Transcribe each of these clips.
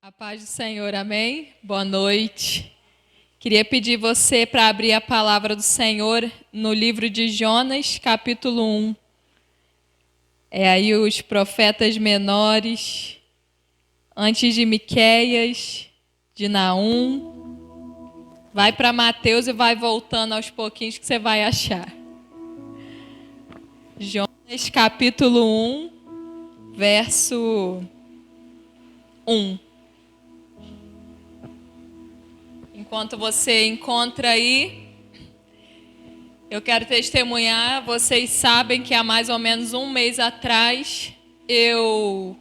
A paz do Senhor, amém? Boa noite. Queria pedir você para abrir a palavra do Senhor no livro de Jonas, capítulo 1. É aí os profetas menores, antes de Miqueias, de Naum. Vai para Mateus e vai voltando aos pouquinhos que você vai achar. Jonas, capítulo 1, verso 1. Enquanto você encontra aí, eu quero testemunhar. Vocês sabem que há mais ou menos um mês atrás eu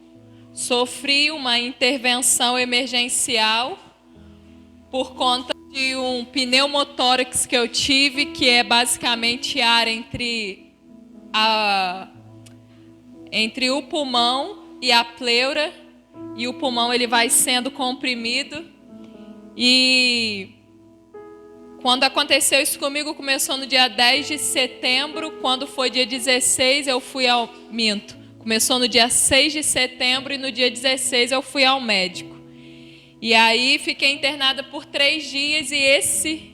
sofri uma intervenção emergencial por conta de um pneumotórax que eu tive, que é basicamente ar entre o pulmão e a pleura, e o pulmão ele vai sendo comprimido. E quando aconteceu isso comigo, começou no dia 10 de setembro, quando foi dia 16 eu fui ao minto. Começou no dia 6 de setembro e no dia 16 eu fui ao médico. E aí fiquei internada por 3 dias e esse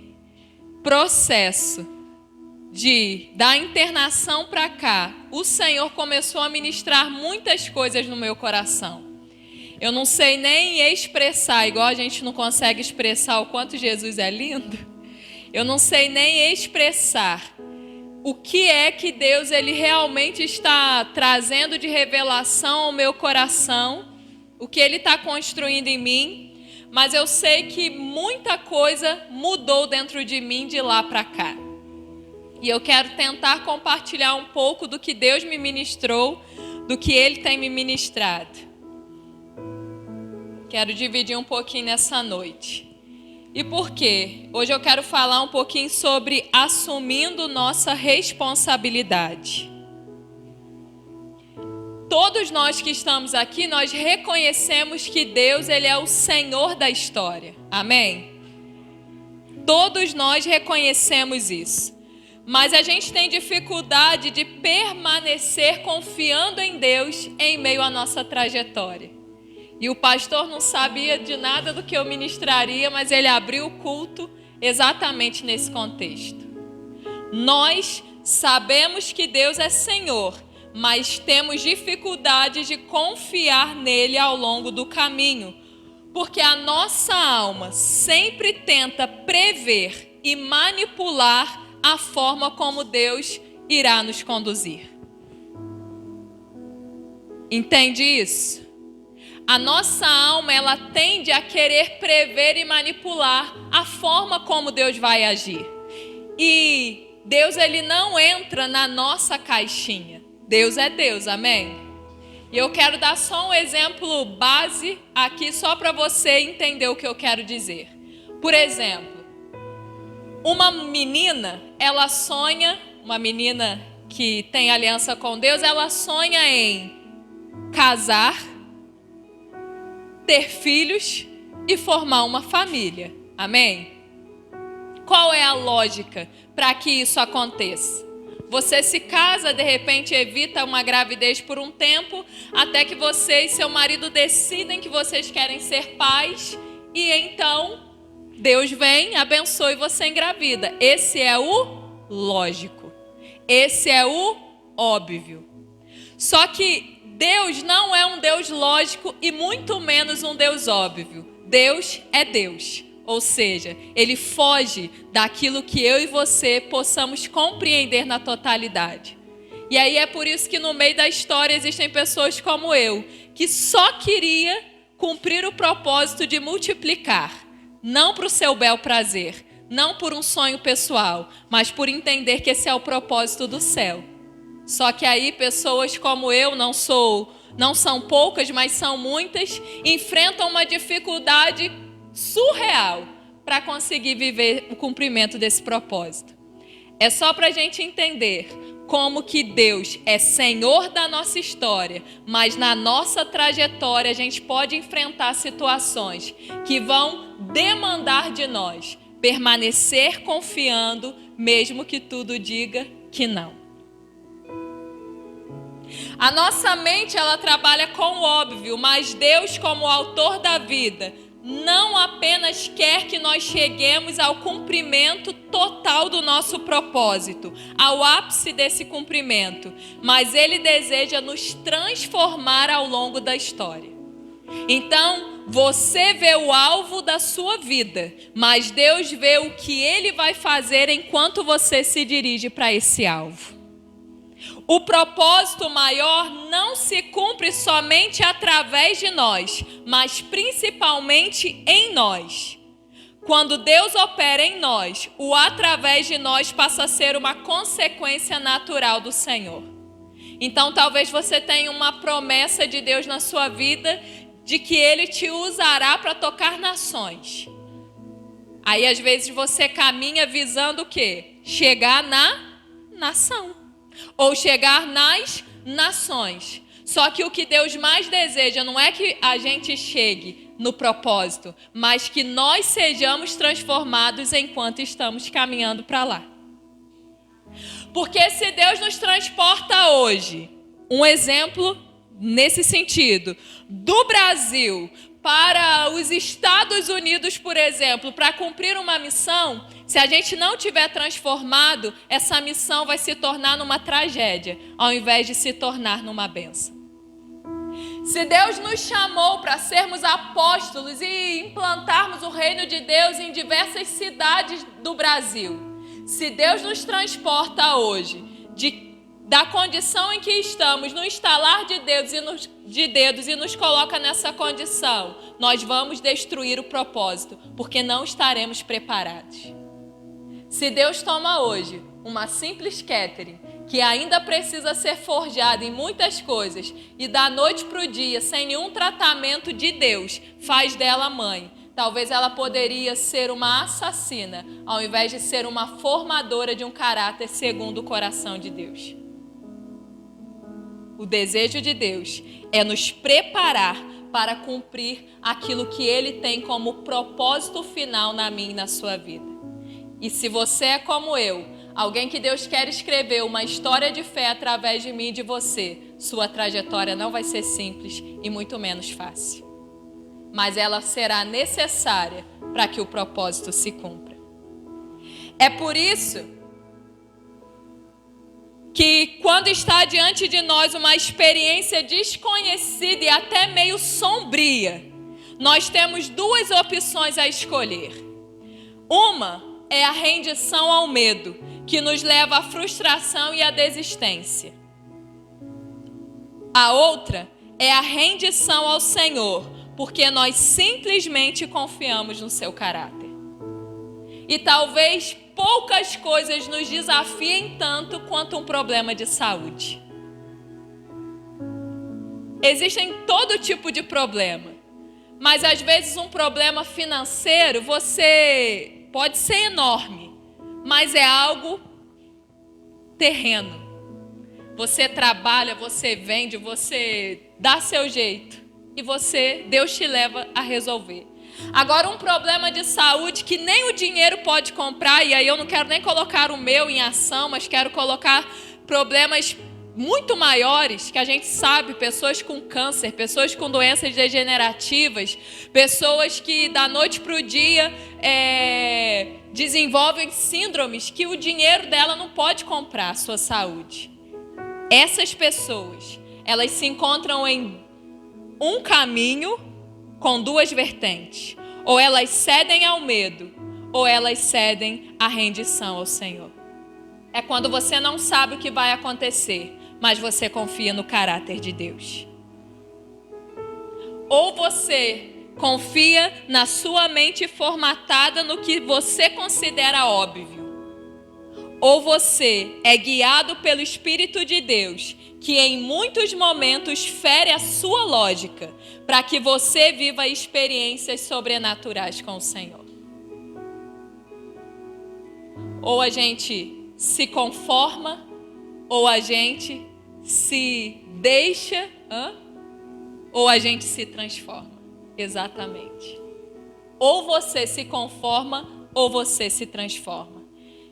processo da internação para cá, o Senhor começou a ministrar muitas coisas no meu coração. Eu não sei nem expressar, igual a gente não consegue expressar o quanto Jesus é lindo. Eu não sei nem expressar o que é que Deus ele realmente está trazendo de revelação ao meu coração, o que Ele está construindo em mim, mas eu sei que muita coisa mudou dentro de mim de lá para cá. E eu quero tentar compartilhar um pouco do que Deus me ministrou, do que Ele tem me ministrado. Quero dividir um pouquinho nessa noite. E por quê? Hoje eu quero falar um pouquinho sobre assumindo nossa responsabilidade. Todos nós que estamos aqui, nós reconhecemos que Deus ele é o Senhor da história. Amém? Todos nós reconhecemos isso. Mas a gente tem dificuldade de permanecer confiando em Deus em meio à nossa trajetória. E o pastor não sabia de nada do que eu ministraria, mas ele abriu o culto exatamente nesse contexto. Nós sabemos que Deus é Senhor, mas temos dificuldade de confiar nele ao longo do caminho, porque a nossa alma sempre tenta prever e manipular a forma como Deus irá nos conduzir. Entende isso? A nossa alma, ela tende a querer prever e manipular a forma como Deus vai agir. E Deus, ele não entra na nossa caixinha. Deus é Deus, amém? E eu quero dar só um exemplo base aqui, só para você entender o que eu quero dizer. Por exemplo, uma menina, ela sonha, uma menina que tem aliança com Deus, ela sonha em casar, ter filhos e formar uma família. Amém? Qual é a lógica para que isso aconteça? Você se casa, de repente evita uma gravidez por um tempo, até que você e seu marido decidem que vocês querem ser pais, e então Deus vem, abençoa e você engravida. Esse é o lógico. Esse é o óbvio. Só que Deus não é um Deus lógico e muito menos um Deus óbvio. Deus é Deus. Ou seja, Ele foge daquilo que eu e você possamos compreender na totalidade. E aí é por isso que no meio da história existem pessoas como eu, que só queria cumprir o propósito de multiplicar. Não para o seu bel prazer, não por um sonho pessoal, mas por entender que esse é o propósito do céu. Só que aí pessoas como eu, não são poucas, mas são muitas, enfrentam uma dificuldade surreal para conseguir viver o cumprimento desse propósito. É só para a gente entender como que Deus é Senhor da nossa história, mas na nossa trajetória a gente pode enfrentar situações que vão demandar de nós permanecer confiando, mesmo que tudo diga que não. A nossa mente, ela trabalha com o óbvio, mas Deus, como autor da vida, não apenas quer que nós cheguemos ao cumprimento total do nosso propósito, ao ápice desse cumprimento, mas Ele deseja nos transformar ao longo da história. Então, você vê o alvo da sua vida, mas Deus vê o que Ele vai fazer enquanto você se dirige para esse alvo. O propósito maior não se cumpre somente através de nós, mas principalmente em nós. Quando Deus opera em nós, o através de nós passa a ser uma consequência natural do Senhor. Então, talvez você tenha uma promessa de Deus na sua vida, de que Ele te usará para tocar nações. Aí, às vezes, você caminha visando o quê? Chegar na nação. Ou chegar nas nações. Só que o que Deus mais deseja não é que a gente chegue no propósito, mas que nós sejamos transformados enquanto estamos caminhando para lá. Porque se Deus nos transporta hoje, um exemplo nesse sentido, do Brasil para os Estados Unidos, por exemplo, para cumprir uma missão, se a gente não tiver transformado, essa missão vai se tornar numa tragédia, ao invés de se tornar numa bênção. Se Deus nos chamou para sermos apóstolos e implantarmos o reino de Deus em diversas cidades do Brasil, se Deus nos transporta hoje da condição em que estamos, no estalar de dedos e nos coloca nessa condição, nós vamos destruir o propósito, porque não estaremos preparados. Se Deus toma hoje uma simples Catherine, que ainda precisa ser forjada em muitas coisas, e da noite para o dia, sem nenhum tratamento de Deus, faz dela mãe, talvez ela poderia ser uma assassina, ao invés de ser uma formadora de um caráter segundo o coração de Deus. O desejo de Deus é nos preparar para cumprir aquilo que Ele tem como propósito final na minha e na sua vida. E se você é como eu, alguém que Deus quer escrever uma história de fé através de mim e de você, sua trajetória não vai ser simples e muito menos fácil. Mas ela será necessária para que o propósito se cumpra. É por isso que quando está diante de nós uma experiência desconhecida e até meio sombria, nós temos duas opções a escolher. Uma é a rendição ao medo, que nos leva à frustração e à desistência. A outra é a rendição ao Senhor, porque nós simplesmente confiamos no seu caráter. E talvez poucas coisas nos desafiem tanto quanto um problema de saúde. Existem todo tipo de problema, mas às vezes um problema financeiro você pode ser enorme, mas é algo terreno. Você trabalha, você vende, você dá seu jeito e Deus te leva a resolver. Agora, um problema de saúde que nem o dinheiro pode comprar, e aí eu não quero nem colocar o meu em ação, mas quero colocar problemas muito maiores que a gente sabe, pessoas com câncer, pessoas com doenças degenerativas, pessoas que da noite para o dia desenvolvem síndromes que o dinheiro dela não pode comprar a sua saúde. Essas pessoas, elas se encontram em um caminho com duas vertentes. Ou elas cedem ao medo, ou elas cedem à rendição ao Senhor. É quando você não sabe o que vai acontecer, mas você confia no caráter de Deus. Ou você confia na sua mente formatada no que você considera óbvio. Ou você é guiado pelo Espírito de Deus, que em muitos momentos fere a sua lógica, para que você viva experiências sobrenaturais com o Senhor. Ou a gente se conforma, ou a gente se deixa, ou a gente se transforma. Exatamente. Ou você se conforma, ou você se transforma.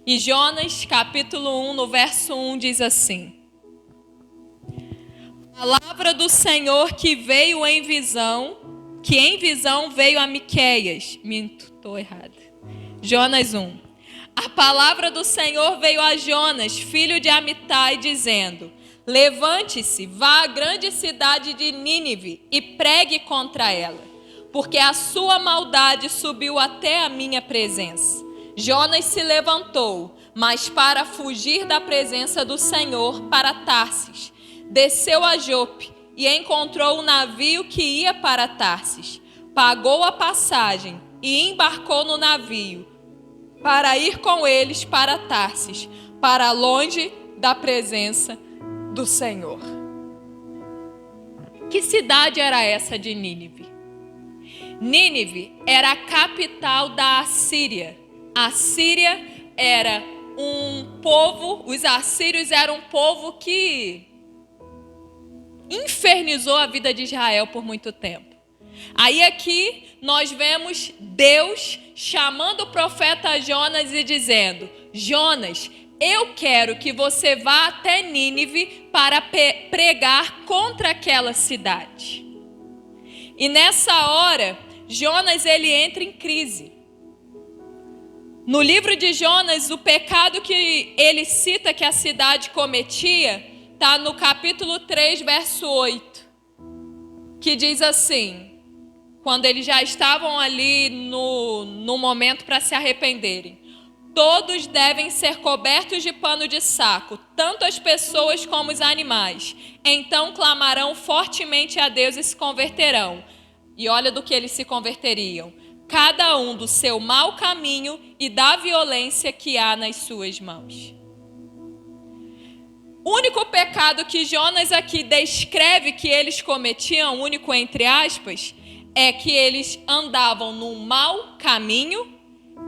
E Jonas, capítulo 1, no verso 1, diz assim: Palavra do Senhor que veio em visão, que em visão veio a Miqueias. Minto, estou errada. Jonas 1. A palavra do Senhor veio a Jonas, filho de Amitai, dizendo: levante-se, vá à grande cidade de Nínive e pregue contra ela, porque a sua maldade subiu até a minha presença. Jonas se levantou, mas para fugir da presença do Senhor, para Tarsis. Desceu a Jope e encontrou um navio que ia para Tarsis. Pagou a passagem e embarcou no navio para ir com eles para Tarsis, para longe da presença do Senhor. Que cidade era essa de Nínive? Nínive era a capital da Assíria. A Síria era um povo, os assírios eram um povo que infernizou a vida de Israel por muito tempo. Aí aqui nós vemos Deus chamando o profeta Jonas e dizendo: Jonas, eu quero que você vá até Nínive para pregar contra aquela cidade. E nessa hora, Jonas ele entra em crise. No livro de Jonas, o pecado que ele cita que a cidade cometia está no capítulo 3, verso 8, que diz assim, quando eles já estavam ali no momento para se arrependerem: todos devem ser cobertos de pano de saco, tanto as pessoas como os animais. Então clamarão fortemente a Deus e se converterão. E olha do que eles se converteriam: cada um do seu mau caminho e da violência que há nas suas mãos. O único pecado que Jonas aqui descreve que eles cometiam, único entre aspas, é que eles andavam num mau caminho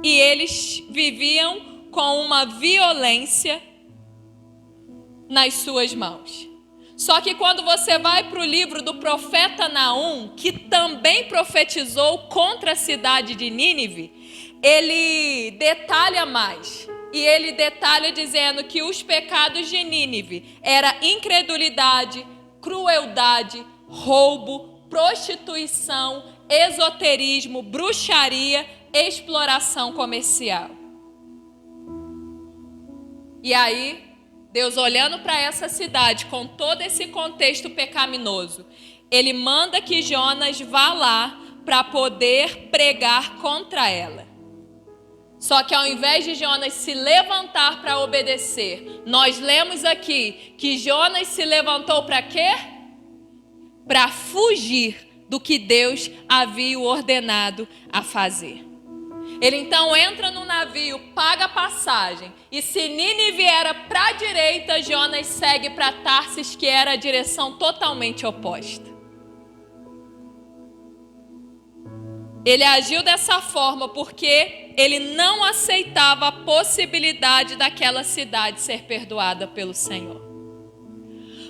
e eles viviam com uma violência nas suas mãos. Só que quando você vai para o livro do profeta Naum, que também profetizou contra a cidade de Nínive, ele detalha mais. E ele detalha dizendo que os pecados de Nínive era incredulidade, crueldade, roubo, prostituição, esoterismo, bruxaria, exploração comercial. E aí, Deus olhando para essa cidade com todo esse contexto pecaminoso, ele manda que Jonas vá lá para poder pregar contra ela. Só que ao invés de Jonas se levantar para obedecer, nós lemos aqui que Jonas se levantou para quê? Para fugir do que Deus havia ordenado a fazer. Ele então entra no navio, paga a passagem, e se Nínive era para a direita, Jonas segue para Tarsis, que era a direção totalmente oposta. Ele agiu dessa forma porque ele não aceitava a possibilidade daquela cidade ser perdoada pelo Senhor.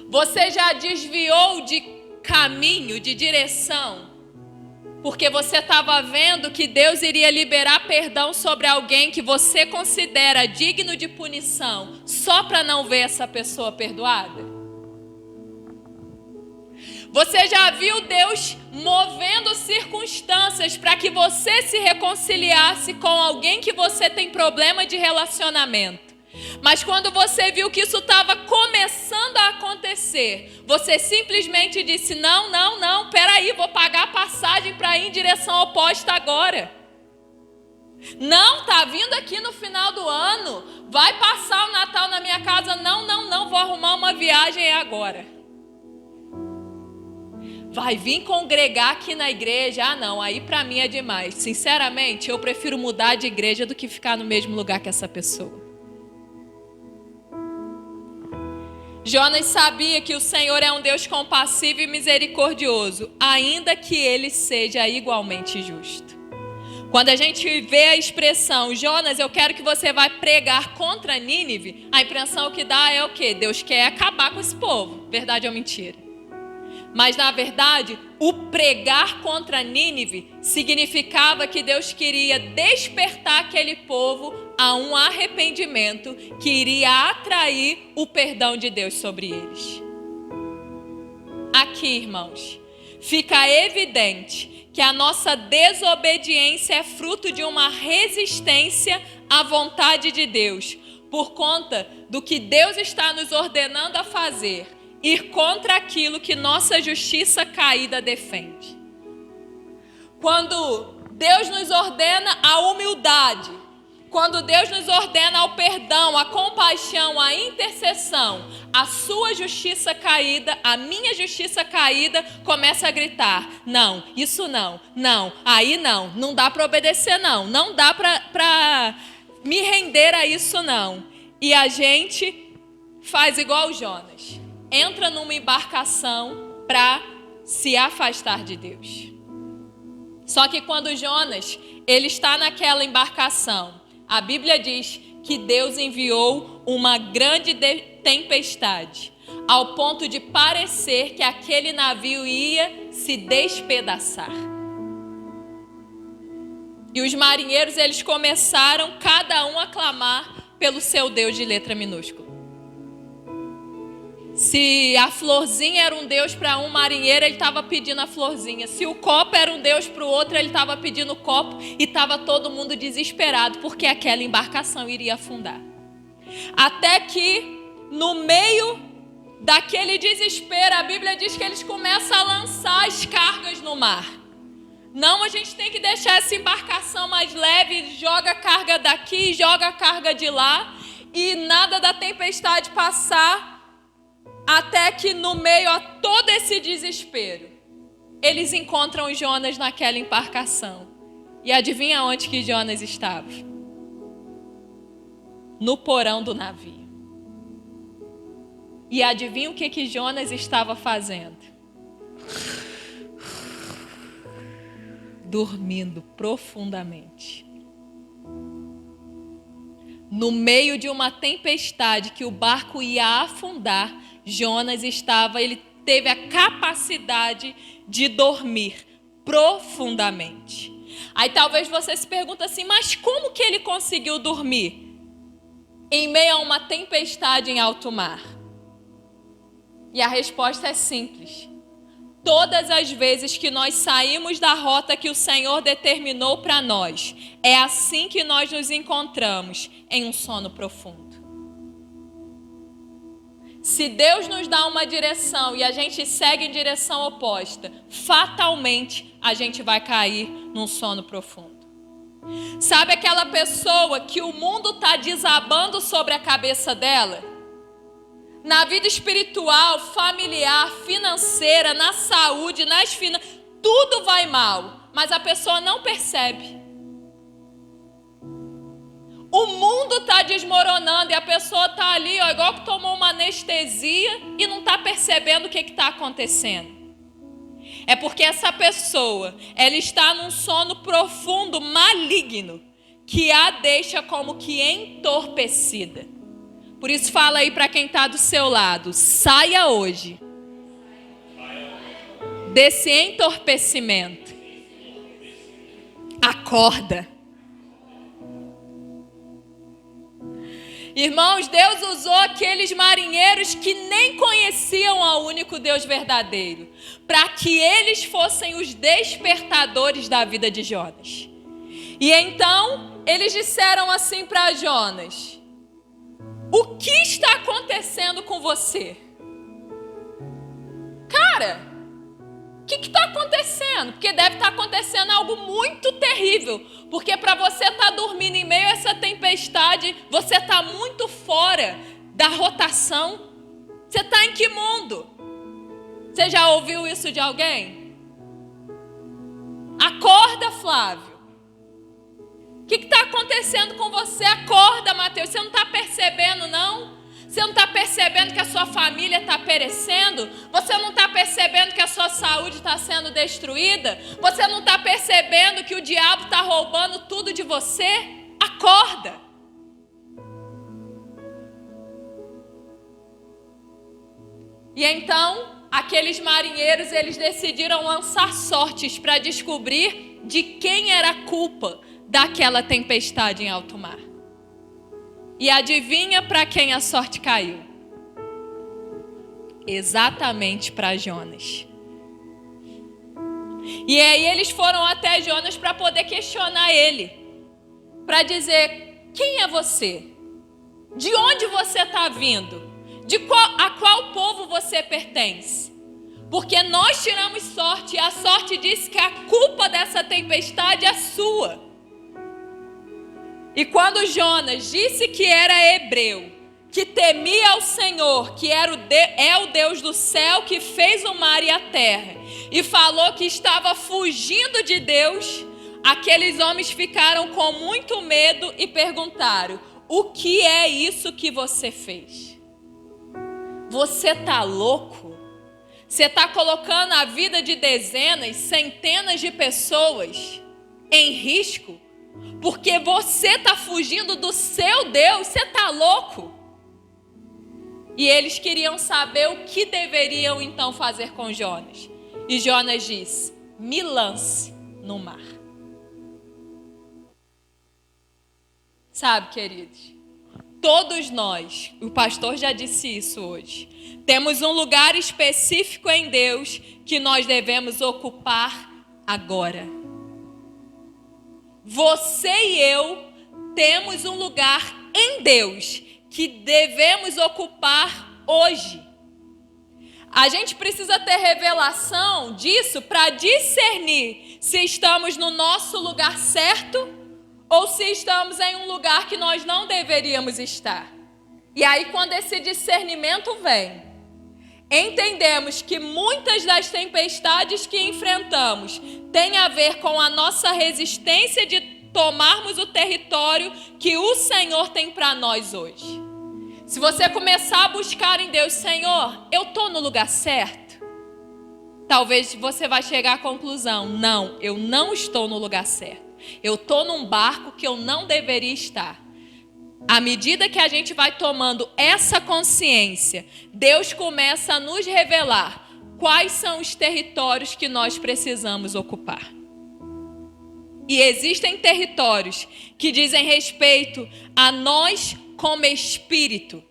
Você já desviou de caminho, de direção, porque você estava vendo que Deus iria liberar perdão sobre alguém que você considera digno de punição, só para não ver essa pessoa perdoada? Você já viu Deus movendo circunstâncias para que você se reconciliasse com alguém que você tem problema de relacionamento? Mas quando você viu que isso estava começando a acontecer, você simplesmente disse: não, peraí, vou pagar a passagem para ir em direção oposta agora. Não, tá vindo aqui no final do ano, vai passar o Natal na minha casa, não, vou arrumar uma viagem agora. Vai vir congregar aqui na igreja, não, aí para mim é demais. Sinceramente, eu prefiro mudar de igreja do que ficar no mesmo lugar que essa pessoa. Jonas sabia que o Senhor é um Deus compassivo e misericordioso, ainda que ele seja igualmente justo. Quando a gente vê a expressão: Jonas, eu quero que você vá pregar contra Nínive, a impressão que dá é o quê? Deus quer acabar com esse povo. Verdade ou mentira? Mas na verdade, o pregar contra Nínive significava que Deus queria despertar aquele povo a um arrependimento que iria atrair o perdão de Deus sobre eles. aqui, irmãos, fica evidente que a nossa desobediência é fruto de uma resistência à vontade de Deus, por conta do que Deus está nos ordenando a fazer, ir contra aquilo que nossa justiça caída defende. Quando Deus nos ordena a humildade, quando Deus nos ordena o perdão, a compaixão, a intercessão, a sua justiça caída, a minha justiça caída, começa a gritar: não, isso não, aí não dá para obedecer não dá para me render a isso não. E a gente faz igual Jonas, entra numa embarcação para se afastar de Deus. Só que quando Jonas, ele está naquela embarcação, a Bíblia diz que Deus enviou uma grande tempestade, ao ponto de parecer que aquele navio ia se despedaçar. E os marinheiros, eles começaram cada um a clamar pelo seu Deus de letra minúscula. Se a florzinha era um Deus para um marinheiro, ele estava pedindo a florzinha. Se o copo era um Deus para o outro, ele estava pedindo o copo. E estava todo mundo desesperado, porque aquela embarcação iria afundar. Até que, no meio daquele desespero, a Bíblia diz que eles começam a lançar as cargas no mar. Não, a gente tem que deixar essa embarcação mais leve, joga a carga daqui, joga a carga de lá. E nada da tempestade passar. Até que no meio a todo esse desespero, eles encontram Jonas naquela embarcação. E adivinha onde que Jonas estava? No porão do navio. E adivinha o que Jonas estava fazendo? Dormindo profundamente. No meio de uma tempestade que o barco ia afundar, Jonas ele teve a capacidade de dormir profundamente. Aí talvez você se pergunte assim, mas como que ele conseguiu dormir em meio a uma tempestade em alto mar? E a resposta é simples. Todas as vezes que nós saímos da rota que o Senhor determinou para nós, é assim que nós nos encontramos em um sono profundo. Se Deus nos dá uma direção e a gente segue em direção oposta, fatalmente a gente vai cair num sono profundo. Sabe aquela pessoa que o mundo está desabando sobre a cabeça dela? Na vida espiritual, familiar, financeira, na saúde, nas finanças, tudo vai mal, mas a pessoa não percebe. O mundo está desmoronando e a pessoa está ali, ó, igual que tomou uma anestesia e não está percebendo o que está acontecendo. É porque essa pessoa, ela está num sono profundo, maligno, que a deixa como que entorpecida. Por isso fala aí para quem está do seu lado, saia hoje desse entorpecimento. Acorda. Irmãos, Deus usou aqueles marinheiros que nem conheciam ao único Deus verdadeiro, para que eles fossem os despertadores da vida de Jonas. E então, eles disseram assim para Jonas: o que está acontecendo com você? Cara, o que está acontecendo? Porque deve estar acontecendo algo muito terrível. Porque para você estar dormindo em meio a essa tempestade, você está muito fora da rotação. Você está em que mundo? Você já ouviu isso de alguém? Acorda, Flávio. O que está acontecendo com você? Acorda, Mateus. Você não está percebendo, não? Você não está percebendo que a sua família está perecendo? Você não está percebendo que a sua saúde está sendo destruída? Você não está percebendo que o diabo está roubando tudo de você? Acorda! E então, aqueles marinheiros, eles decidiram lançar sortes para descobrir de quem era a culpa daquela tempestade em alto mar. E adivinha para quem a sorte caiu? Exatamente para Jonas. E aí eles foram até Jonas para poder questionar ele. Para dizer, quem é você? De onde você está vindo? A qual povo você pertence? Porque nós tiramos sorte, e a sorte diz que a culpa dessa tempestade é sua. E quando Jonas disse que era hebreu, que temia ao Senhor, que é o Deus do céu que fez o mar e a terra, e falou que estava fugindo de Deus, aqueles homens ficaram com muito medo e perguntaram, o que é isso que você fez? Você está louco? Você está colocando a vida de dezenas, centenas de pessoas em risco? Porque você está fugindo do seu Deus? Você está louco? E eles queriam saber o que deveriam então fazer com Jonas. E Jonas disse, me lance no mar. Sabe, queridos, todos nós, o pastor já disse isso hoje, temos um lugar específico em Deus que nós devemos ocupar agora. Você e eu temos um lugar em Deus que devemos ocupar hoje. A gente precisa ter revelação disso para discernir se estamos no nosso lugar certo ou se estamos em um lugar que nós não deveríamos estar. E aí, quando esse discernimento vem, entendemos que muitas das tempestades que enfrentamos têm a ver com a nossa resistência de tomarmos o território que o Senhor tem para nós hoje. Se você começar a buscar em Deus, Senhor, eu estou no lugar certo? Talvez você vai chegar à conclusão, não, eu não estou no lugar certo. Eu estou num barco que eu não deveria estar. À medida que a gente vai tomando essa consciência, Deus começa a nos revelar quais são os territórios que nós precisamos ocupar. E existem territórios que dizem respeito a nós como espírito.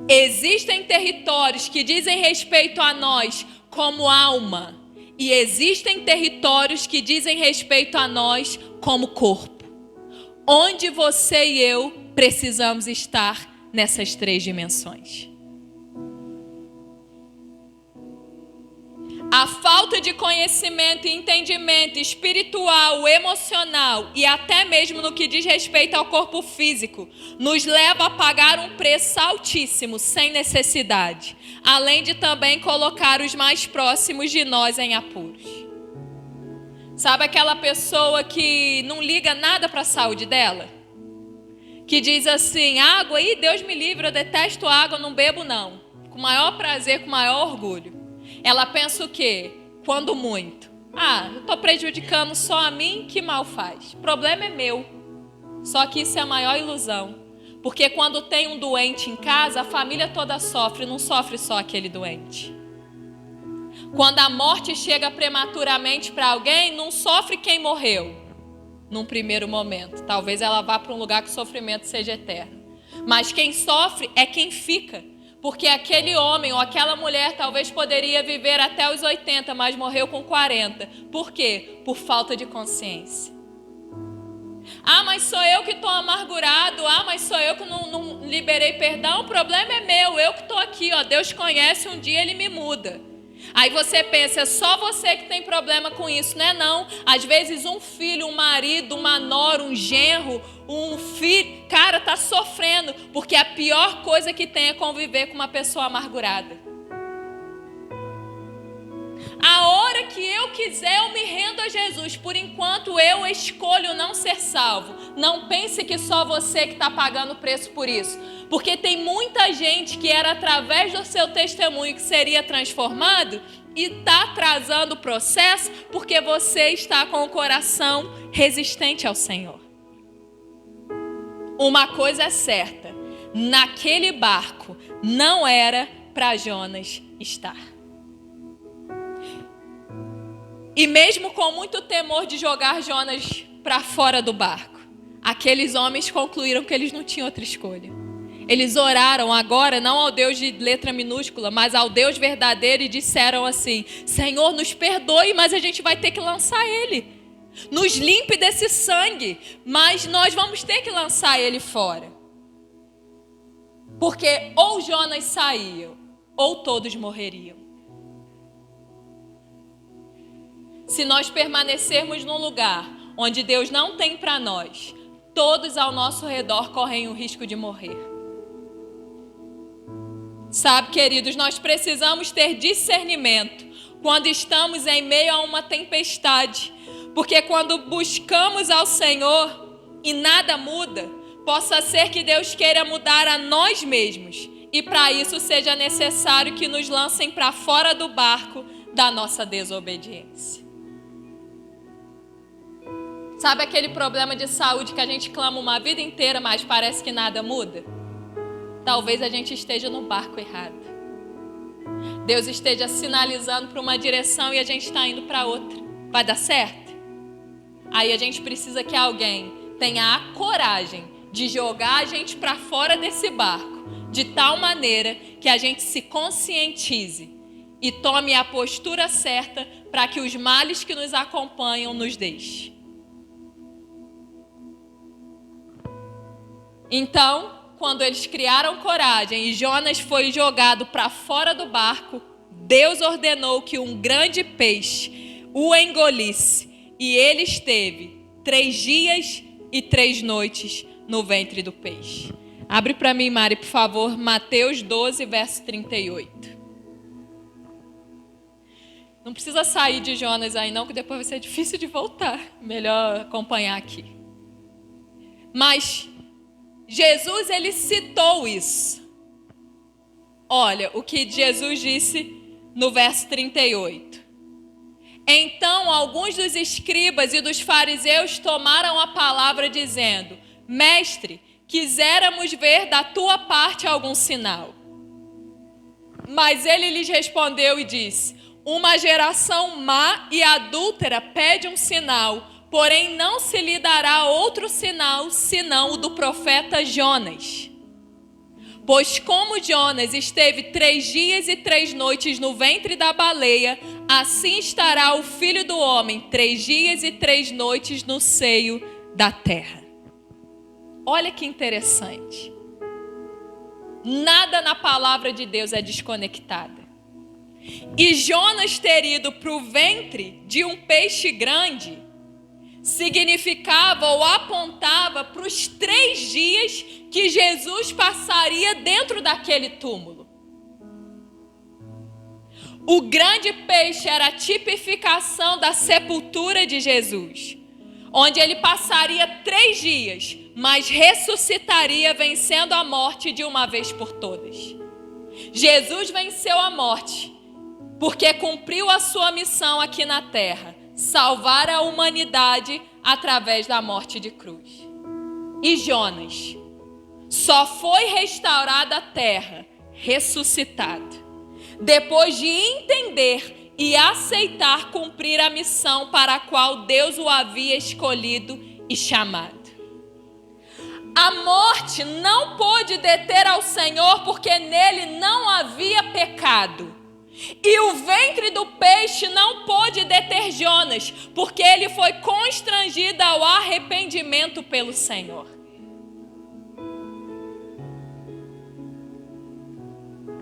Existem territórios que dizem respeito a nós como alma. E existem territórios que dizem respeito a nós como corpo. Onde você e eu precisamos estar nessas 3 dimensões. A falta de conhecimento e entendimento espiritual, emocional e até mesmo no que diz respeito ao corpo físico nos leva a pagar um preço altíssimo sem necessidade, além de também colocar os mais próximos de nós em apuros. Sabe aquela pessoa que não liga nada para a saúde dela? Que diz assim, água, Deus me livre, eu detesto água, não bebo não. Com maior prazer, com maior orgulho. Ela pensa o quê? Quando muito. Eu estou prejudicando só a mim, que mal faz? O problema é meu. Só que isso é a maior ilusão. Porque quando tem um doente em casa, a família toda sofre, não sofre só aquele doente. Quando a morte chega prematuramente para alguém, não sofre quem morreu. Num primeiro momento. Talvez ela vá para um lugar que o sofrimento seja eterno. Mas quem sofre é quem fica. Porque aquele homem ou aquela mulher talvez poderia viver até os 80, mas morreu com 40. Por quê? Por falta de consciência. Mas sou eu que estou amargurado. Mas sou eu que não liberei perdão. O problema é meu. Eu que estou aqui. Deus conhece, um dia Ele me muda. Aí você pensa, é só você que tem problema com isso, né? Não. Às vezes um filho, um marido, uma nora, um genro, um filho, cara, tá sofrendo, porque a pior coisa que tem é conviver com uma pessoa amargurada. A hora que eu quiser, eu me rendo a Jesus. Por enquanto, eu escolho não ser salvo. Não pense que só você que está pagando o preço por isso. Porque tem muita gente que era através do seu testemunho que seria transformado e está atrasando o processo porque você está com o coração resistente ao Senhor. Uma coisa é certa, naquele barco não era para Jonas estar. E mesmo com muito temor de jogar Jonas para fora do barco, aqueles homens concluíram que eles não tinham outra escolha. Eles oraram agora não ao Deus de letra minúscula, mas ao Deus verdadeiro e disseram assim: Senhor, nos perdoe, mas a gente vai ter que lançar ele. Nos limpe desse sangue, mas nós vamos ter que lançar ele fora. Porque ou Jonas saía, ou todos morreriam. Se nós permanecermos num lugar onde Deus não tem para nós, todos ao nosso redor correm o risco de morrer. Sabe, queridos, nós precisamos ter discernimento quando estamos em meio a uma tempestade. Porque quando buscamos ao Senhor e nada muda, possa ser que Deus queira mudar a nós mesmos. E para isso seja necessário que nos lancem para fora do barco da nossa desobediência. Sabe aquele problema de saúde que a gente clama uma vida inteira, mas parece que nada muda? Talvez a gente esteja no barco errado. Deus esteja sinalizando para uma direção e a gente está indo para outra. Vai dar certo? Aí a gente precisa que alguém tenha a coragem de jogar a gente para fora desse barco, de tal maneira que a gente se conscientize e tome a postura certa para que os males que nos acompanham nos deixem. Então, quando eles criaram coragem e Jonas foi jogado para fora do barco, Deus ordenou que um grande peixe o engolisse e ele esteve 3 dias e 3 noites no ventre do peixe. Abre para mim, Mari, por favor, Mateus 12, verso 38. Não precisa sair de Jonas aí não, que depois vai ser difícil de voltar. Melhor acompanhar aqui. Mas Jesus, ele citou isso. Olha o que Jesus disse no verso 38. Então, alguns dos escribas e dos fariseus tomaram a palavra dizendo: Mestre, quiséramos ver da tua parte algum sinal. Mas ele lhes respondeu e disse: Uma geração má e adúltera pede um sinal, porém não se lhe dará outro sinal senão o do profeta Jonas. Pois como Jonas esteve 3 dias e 3 noites no ventre da baleia, assim estará o Filho do Homem 3 dias e 3 noites no seio da terra. Olha que interessante. Nada na palavra de Deus é desconectada. E Jonas ter ido para o ventre de um peixe grande significava ou apontava para os 3 dias que Jesus passaria dentro daquele túmulo. O grande peixe era a tipificação da sepultura de Jesus, onde ele passaria 3 dias, mas ressuscitaria vencendo a morte de uma vez por todas. Jesus venceu a morte porque cumpriu a sua missão aqui na terra, salvar a humanidade através da morte de cruz. E Jonas só foi restaurado à terra, ressuscitado, depois de entender e aceitar cumprir a missão para a qual Deus o havia escolhido e chamado. A morte não pôde deter ao Senhor porque nele não havia pecado. E o ventre do peixe não pôde deter Jonas, porque ele foi constrangido ao arrependimento pelo Senhor.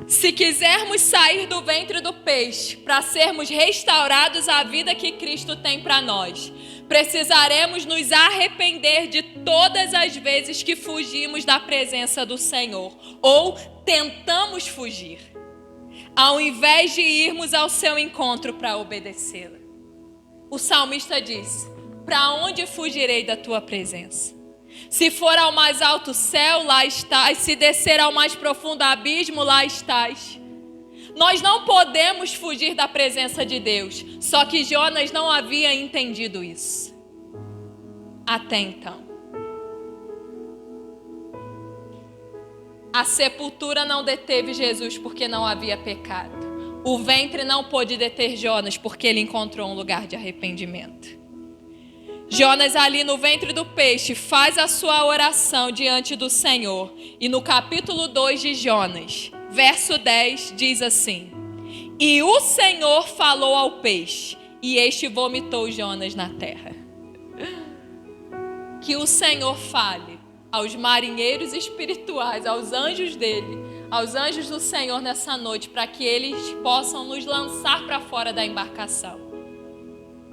Se quisermos sair do ventre do peixe para sermos restaurados à vida que Cristo tem para nós, precisaremos nos arrepender de todas as vezes que fugimos da presença do Senhor, ou tentamos fugir, ao invés de irmos ao seu encontro para obedecê-la. O salmista diz: para onde fugirei da tua presença? Se for ao mais alto céu, lá estás. Se descer ao mais profundo abismo, lá estás. Nós não podemos fugir da presença de Deus. Só que Jonas não havia entendido isso até então. A sepultura não deteve Jesus porque não havia pecado. O ventre não pôde deter Jonas porque ele encontrou um lugar de arrependimento. Jonas ali no ventre do peixe faz a sua oração diante do Senhor. E no capítulo 2 de Jonas, verso 10, diz assim: E o Senhor falou ao peixe, e este vomitou Jonas na terra. Que o Senhor fale aos marinheiros espirituais, aos anjos dele, aos anjos do Senhor nessa noite, para que eles possam nos lançar para fora da embarcação.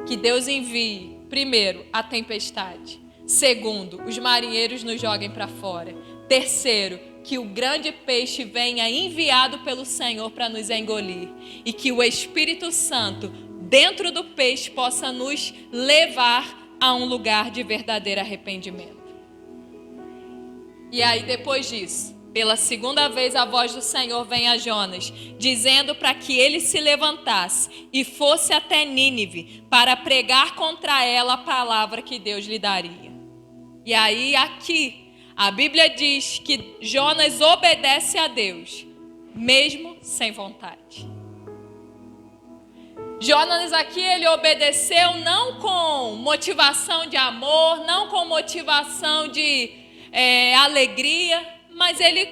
Que Deus envie, primeiro, a tempestade. Segundo, os marinheiros nos joguem para fora. Terceiro, que o grande peixe venha enviado pelo Senhor para nos engolir. E que o Espírito Santo, dentro do peixe, possa nos levar a um lugar de verdadeiro arrependimento. E aí, depois disso, pela segunda vez a voz do Senhor vem a Jonas, dizendo para que ele se levantasse e fosse até Nínive para pregar contra ela a palavra que Deus lhe daria. E aí, aqui, a Bíblia diz que Jonas obedece a Deus, mesmo sem vontade. Jonas aqui, ele obedeceu não com motivação de amor, não com motivação de alegria, mas ele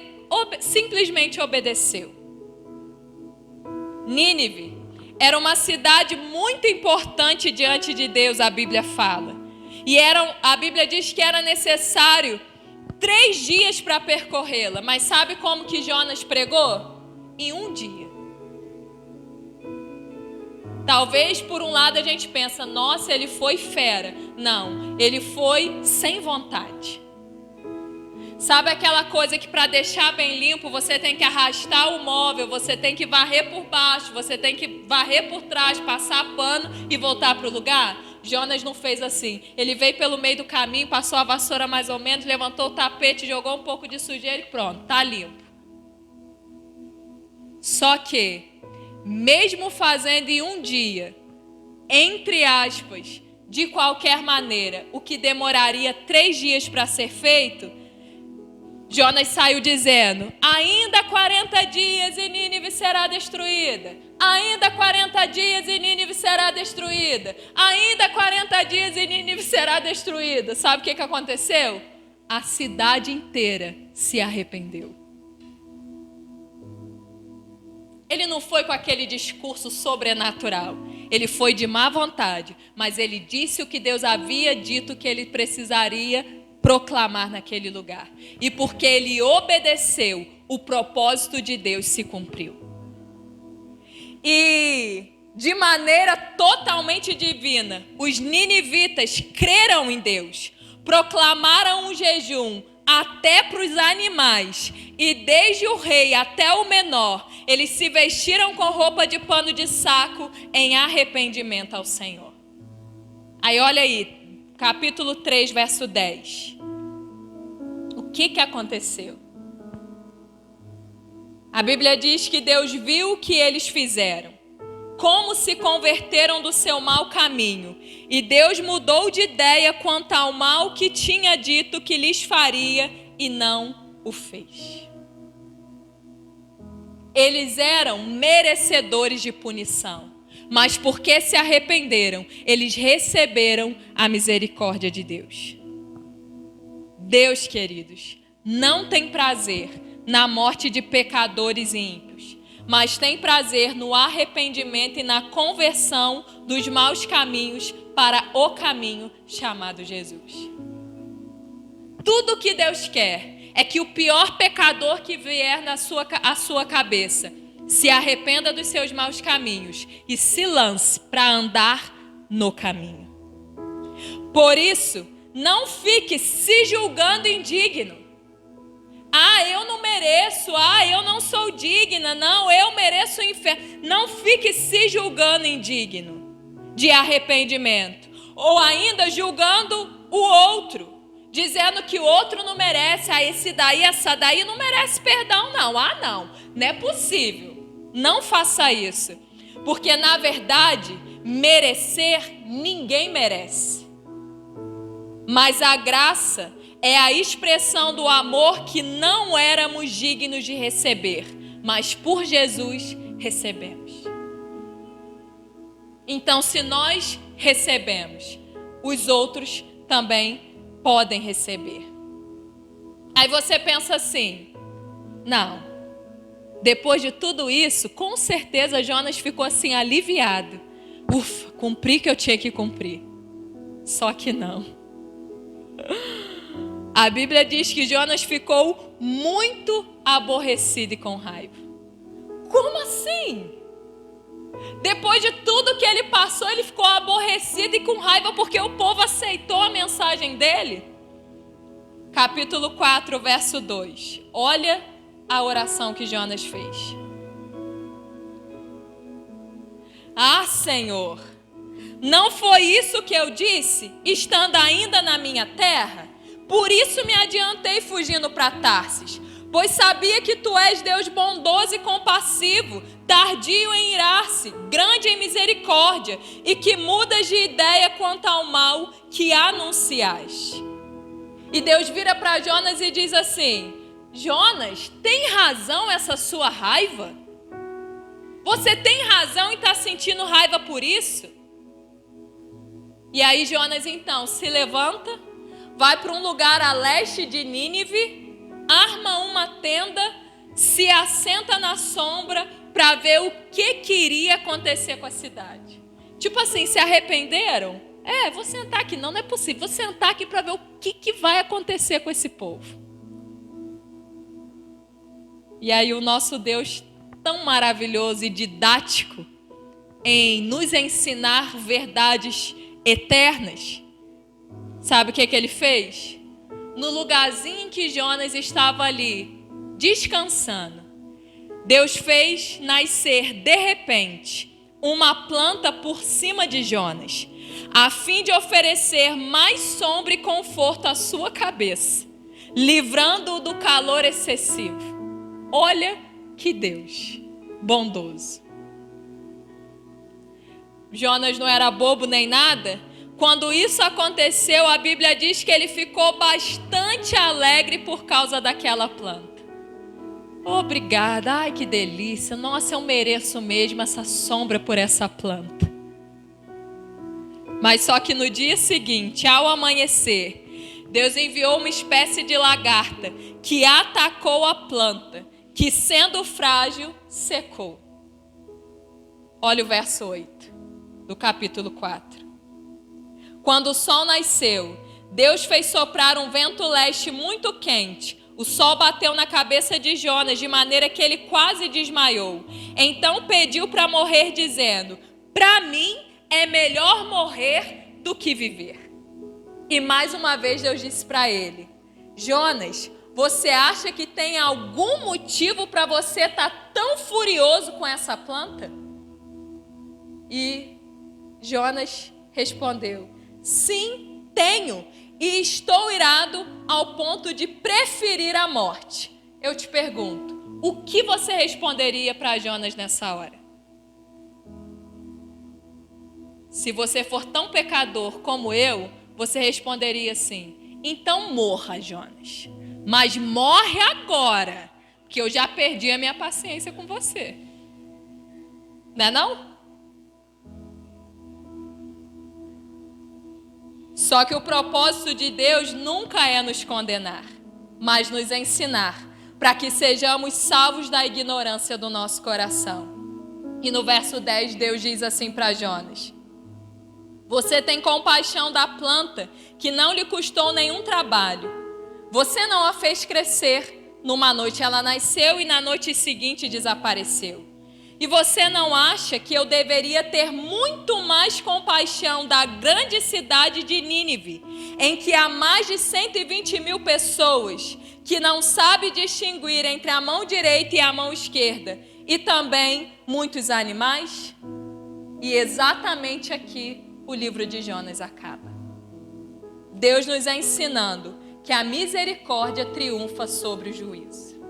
simplesmente obedeceu. Nínive era uma cidade muito importante diante de Deus, a Bíblia fala. E a Bíblia diz que era necessário 3 dias para percorrê-la. Mas sabe como que Jonas pregou? Em 1 dia. Talvez por um lado a gente pensa, nossa, ele foi fera. Não, ele foi sem vontade. Sabe aquela coisa que para deixar bem limpo você tem que arrastar o móvel, você tem que varrer por baixo, você tem que varrer por trás, passar pano e voltar para o lugar? Jonas não fez assim. Ele veio pelo meio do caminho, passou a vassoura mais ou menos, levantou o tapete, jogou um pouco de sujeira e pronto, tá limpo. Só que, mesmo fazendo em 1 dia, entre aspas, de qualquer maneira, o que demoraria 3 dias para ser feito, Jonas saiu dizendo: ainda 40 dias e Nínive será destruída. Ainda 40 dias e Nínive será destruída. Ainda 40 dias e Nínive será destruída. Sabe o que aconteceu? A cidade inteira se arrependeu. Ele não foi com aquele discurso sobrenatural. Ele foi de má vontade, mas ele disse o que Deus havia dito que ele precisaria proclamar naquele lugar. E porque ele obedeceu, o propósito de Deus se cumpriu. E de maneira totalmente divina, os ninivitas creram em Deus, proclamaram um jejum até para os animais, e desde o rei até o menor, eles se vestiram com roupa de pano de saco em arrependimento ao Senhor. Aí olha aí, capítulo 3, verso 10. O que aconteceu? A Bíblia diz que Deus viu o que eles fizeram, como se converteram do seu mau caminho, e Deus mudou de ideia quanto ao mal que tinha dito que lhes faria, e não o fez. Eles eram merecedores de punição, mas porque se arrependeram, eles receberam a misericórdia de Deus. Deus, queridos, não tem prazer na morte de pecadores e ímpios, mas tem prazer no arrependimento e na conversão dos maus caminhos para o caminho chamado Jesus. Tudo que Deus quer é que o pior pecador que vier à sua cabeça se arrependa dos seus maus caminhos e se lance para andar no caminho. Por isso, não fique se julgando indigno. Eu não mereço. Eu não sou digna. Não, eu mereço o inferno. Não fique se julgando indigno de arrependimento. Ou ainda julgando o outro, dizendo que o outro não merece. Esse daí, essa daí não merece perdão, não. Não é possível. Não faça isso, porque na verdade, merecer ninguém merece. Mas a graça é a expressão do amor que não éramos dignos de receber, mas por Jesus recebemos. Então, se nós recebemos, os outros também podem receber. Aí você pensa assim, não, depois de tudo isso, com certeza Jonas ficou assim aliviado. Ufa, cumpri o que eu tinha que cumprir. Só que não. A Bíblia diz que Jonas ficou muito aborrecido e com raiva. Como assim? Depois de tudo que ele passou, ele ficou aborrecido e com raiva porque o povo aceitou a mensagem dele? Capítulo 4, verso 2. Olha a oração que Jonas fez. Ah, Senhor, não foi isso que eu disse, estando ainda na minha terra? Por isso me adiantei fugindo para Tarsis, pois sabia que tu és Deus bondoso e compassivo, tardio em irar-se, grande em misericórdia, e que mudas de ideia quanto ao mal que anunciaste. E Deus vira para Jonas e diz assim: Jonas, tem razão essa sua raiva? Você tem razão em estar sentindo raiva por isso? E aí Jonas então se levanta, vai para um lugar a leste de Nínive, arma uma tenda, se assenta na sombra para ver o que iria acontecer com a cidade. Tipo assim, se arrependeram? Vou sentar aqui. Não é possível. Vou sentar aqui para ver o que vai acontecer com esse povo. E aí o nosso Deus, tão maravilhoso e didático em nos ensinar verdades eternas, sabe o que ele fez? No lugarzinho em que Jonas estava ali, descansando, Deus fez nascer de repente uma planta por cima de Jonas, a fim de oferecer mais sombra e conforto à sua cabeça, livrando-o do calor excessivo. Olha que Deus bondoso. Jonas não era bobo nem nada. Quando isso aconteceu, a Bíblia diz que ele ficou bastante alegre por causa daquela planta. Obrigada, ai que delícia, nossa, eu mereço mesmo essa sombra por essa planta. Mas só que no dia seguinte, ao amanhecer, Deus enviou uma espécie de lagarta que atacou a planta, que sendo frágil, secou. Olha o verso 8 do capítulo 4. Quando o sol nasceu, Deus fez soprar um vento leste muito quente. O sol bateu na cabeça de Jonas de maneira que ele quase desmaiou. Então pediu para morrer, dizendo: para mim é melhor morrer do que viver. E mais uma vez Deus disse para ele: Jonas, você acha que tem algum motivo para você estar tão furioso com essa planta? E Jonas respondeu: sim, tenho, e estou irado ao ponto de preferir a morte. Eu te pergunto, o que você responderia para Jonas nessa hora? Se você for tão pecador como eu, você responderia assim: então morra, Jonas. Mas morre agora, que eu já perdi a minha paciência com você. Não é não? Só que o propósito de Deus nunca é nos condenar, mas nos ensinar, para que sejamos salvos da ignorância do nosso coração. E no verso 10, Deus diz assim para Jonas: você tem compaixão da planta que não lhe custou nenhum trabalho. Você não a fez crescer. Numa noite ela nasceu e na noite seguinte desapareceu. E você não acha que eu deveria ter muito mais compaixão da grande cidade de Nínive, em que há mais de 120.000 pessoas que não sabem distinguir entre a mão direita e a mão esquerda, e também muitos animais? E exatamente aqui o livro de Jonas acaba. Deus nos ensinando que a misericórdia triunfa sobre o juízo.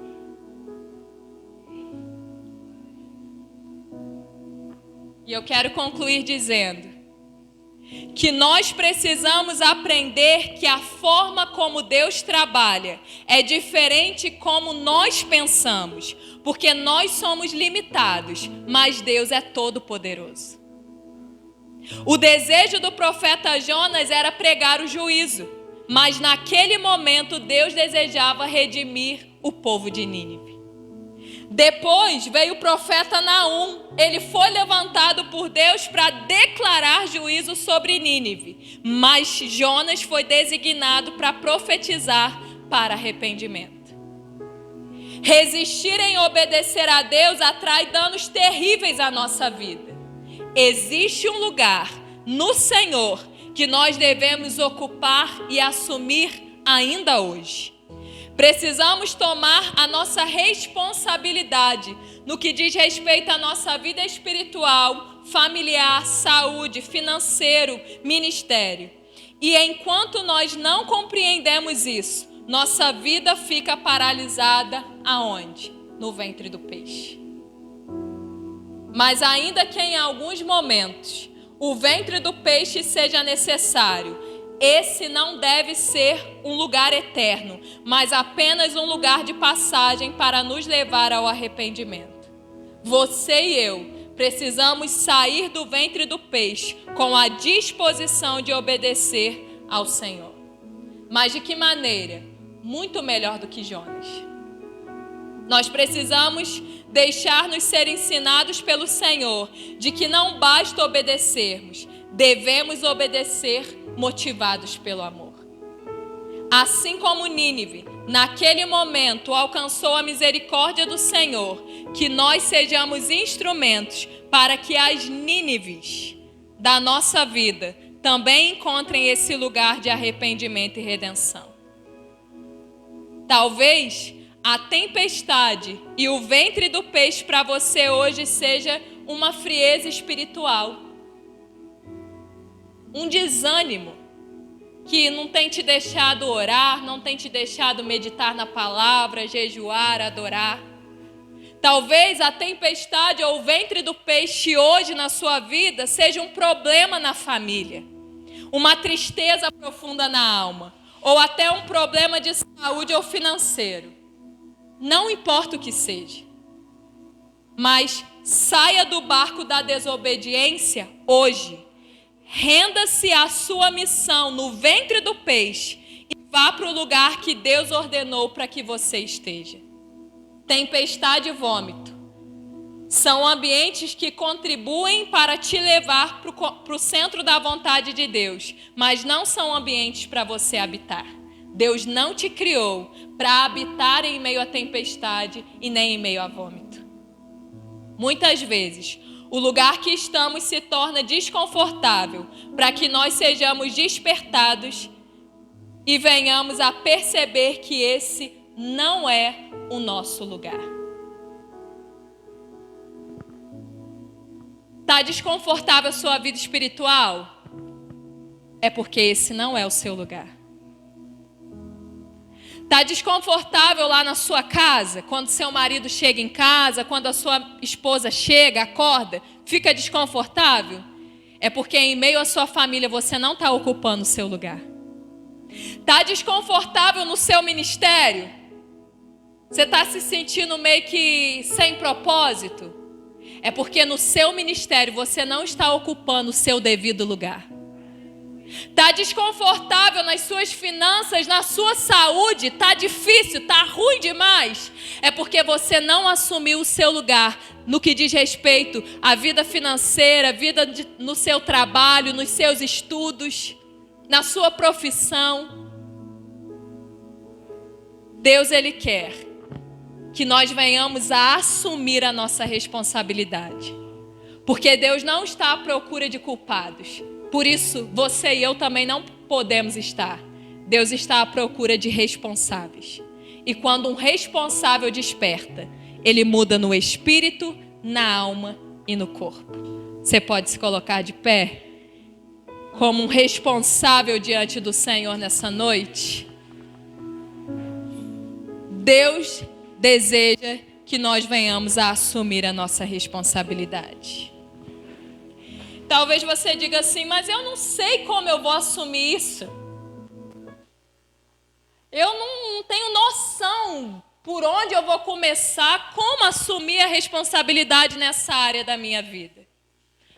E eu quero concluir dizendo que nós precisamos aprender que a forma como Deus trabalha é diferente como nós pensamos, porque nós somos limitados, mas Deus é todo-poderoso. O desejo do profeta Jonas era pregar o juízo, mas naquele momento Deus desejava redimir o povo de Nínive. Depois veio o profeta Naum. Ele foi levantado por Deus para declarar juízo sobre Nínive, mas Jonas foi designado para profetizar para arrependimento. Resistir em obedecer a Deus atrai danos terríveis à nossa vida. Existe um lugar no Senhor que nós devemos ocupar e assumir ainda hoje. Precisamos tomar a nossa responsabilidade no que diz respeito à nossa vida espiritual, familiar, saúde, financeiro, ministério. E enquanto nós não compreendemos isso, nossa vida fica paralisada aonde? No ventre do peixe. Mas ainda que em alguns momentos o ventre do peixe seja necessário, esse não deve ser um lugar eterno, mas apenas um lugar de passagem para nos levar ao arrependimento. Você e eu precisamos sair do ventre do peixe com a disposição de obedecer ao Senhor. Mas de que maneira? Muito melhor do que Jonas. Nós precisamos deixar-nos ser ensinados pelo Senhor de que não basta obedecermos, devemos obedecer motivados pelo amor. Assim como Nínive, naquele momento alcançou a misericórdia do Senhor, que nós sejamos instrumentos para que as Nínives da nossa vida também encontrem esse lugar de arrependimento e redenção. Talvez a tempestade e o ventre do peixe para você hoje seja uma frieza espiritual, um desânimo que não tem te deixado orar, não tem te deixado meditar na palavra, jejuar, adorar. Talvez a tempestade ou o ventre do peixe hoje na sua vida seja um problema na família, uma tristeza profunda na alma, ou até um problema de saúde ou financeiro. Não importa o que seja, mas saia do barco da desobediência hoje. Renda-se à sua missão no ventre do peixe e vá para o lugar que Deus ordenou para que você esteja. Tempestade e vômito são ambientes que contribuem para te levar para o centro da vontade de Deus, mas não são ambientes para você habitar. Deus não te criou para habitar em meio à tempestade e nem em meio a vômito. Muitas vezes, o lugar que estamos se torna desconfortável para que nós sejamos despertados e venhamos a perceber que esse não é o nosso lugar. Está desconfortável a sua vida espiritual? É porque esse não é o seu lugar. Está desconfortável lá na sua casa, quando seu marido chega em casa, quando a sua esposa chega, acorda, fica desconfortável? É porque em meio à sua família você não está ocupando o seu lugar. Está desconfortável no seu ministério? Você está se sentindo meio que sem propósito? É porque no seu ministério você não está ocupando o seu devido lugar. Está desconfortável nas suas finanças, na sua saúde, está difícil, está ruim demais. É porque você não assumiu o seu lugar no que diz respeito à vida financeira, no seu trabalho, nos seus estudos, na sua profissão. Deus, Ele quer que nós venhamos a assumir a nossa responsabilidade. Porque Deus não está à procura de culpados. Por isso, você e eu também não podemos estar. Deus está à procura de responsáveis. E quando um responsável desperta, ele muda no espírito, na alma e no corpo. Você pode se colocar de pé como um responsável diante do Senhor nessa noite? Deus deseja que nós venhamos a assumir a nossa responsabilidade. Talvez você diga assim, mas eu não sei como eu vou assumir isso. Eu não tenho noção por onde eu vou começar, como assumir a responsabilidade nessa área da minha vida.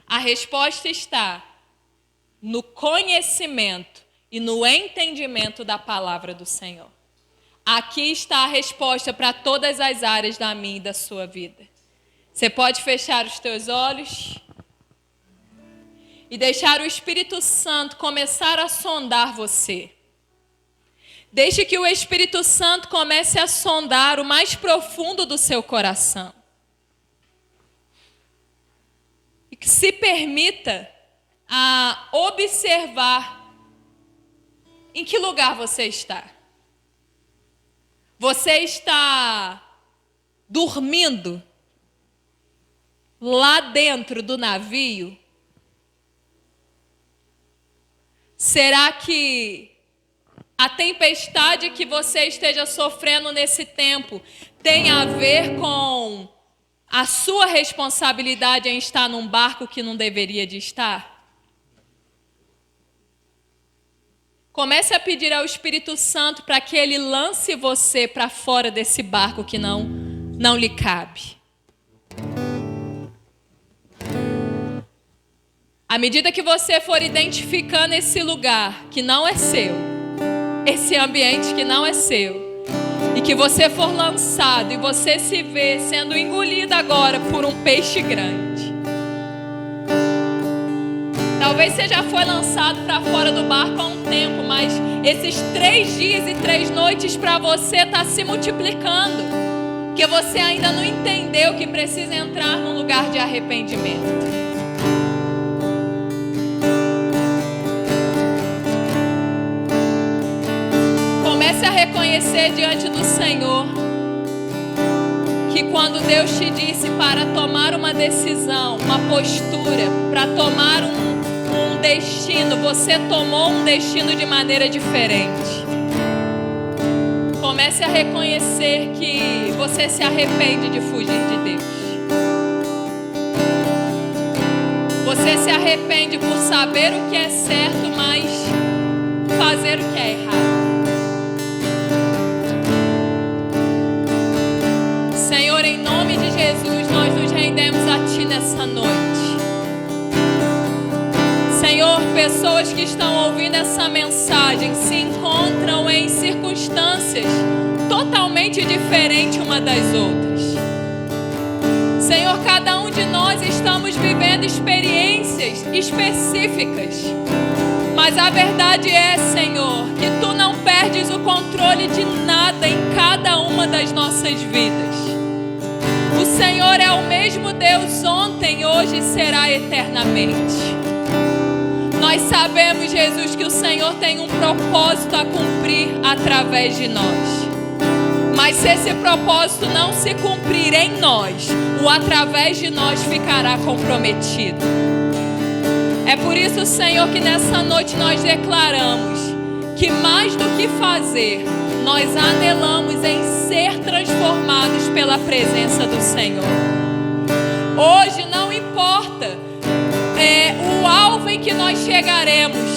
A resposta está no conhecimento e no entendimento da palavra do Senhor. Aqui está a resposta para todas as áreas da minha e da sua vida. Você pode fechar os teus olhos e deixar o Espírito Santo começar a sondar você. Deixe que o Espírito Santo comece a sondar o mais profundo do seu coração. E que se permita a observar em que lugar você está. Você está dormindo lá dentro do navio? Será que a tempestade que você esteja sofrendo nesse tempo tem a ver com a sua responsabilidade em estar num barco que não deveria de estar? Comece a pedir ao Espírito Santo para que Ele lance você para fora desse barco que não lhe cabe. À medida que você for identificando esse lugar que não é seu, esse ambiente que não é seu, e que você for lançado e você se vê sendo engolido agora por um peixe grande. Talvez você já foi lançado para fora do barco há um tempo, mas esses 3 dias e 3 noites para você está se multiplicando, porque você ainda não entendeu que precisa entrar num lugar de arrependimento. Comece a reconhecer diante do Senhor que quando Deus te disse para tomar uma decisão, uma postura, para tomar um destino, você tomou um destino de maneira diferente. Comece a reconhecer que você se arrepende de fugir de Deus. Você se arrepende por saber o que é certo, mas fazer o que é errado. Senhor, em nome de Jesus, nós nos rendemos a Ti nessa noite. Senhor, pessoas que estão ouvindo essa mensagem se encontram em circunstâncias totalmente diferentes uma das outras. Senhor, cada um de nós estamos vivendo experiências específicas. Mas a verdade é, Senhor, que Tu não perdes o controle de nada em cada uma das nossas vidas. O Senhor é o mesmo Deus ontem, hoje e será eternamente. Nós sabemos, Jesus, que o Senhor tem um propósito a cumprir através de nós. Mas se esse propósito não se cumprir em nós, o através de nós ficará comprometido. É por isso, Senhor, que nessa noite nós declaramos que mais do que fazer, nós anelamos em ser transformados pela presença do Senhor. Hoje não importa o alvo em que nós chegaremos,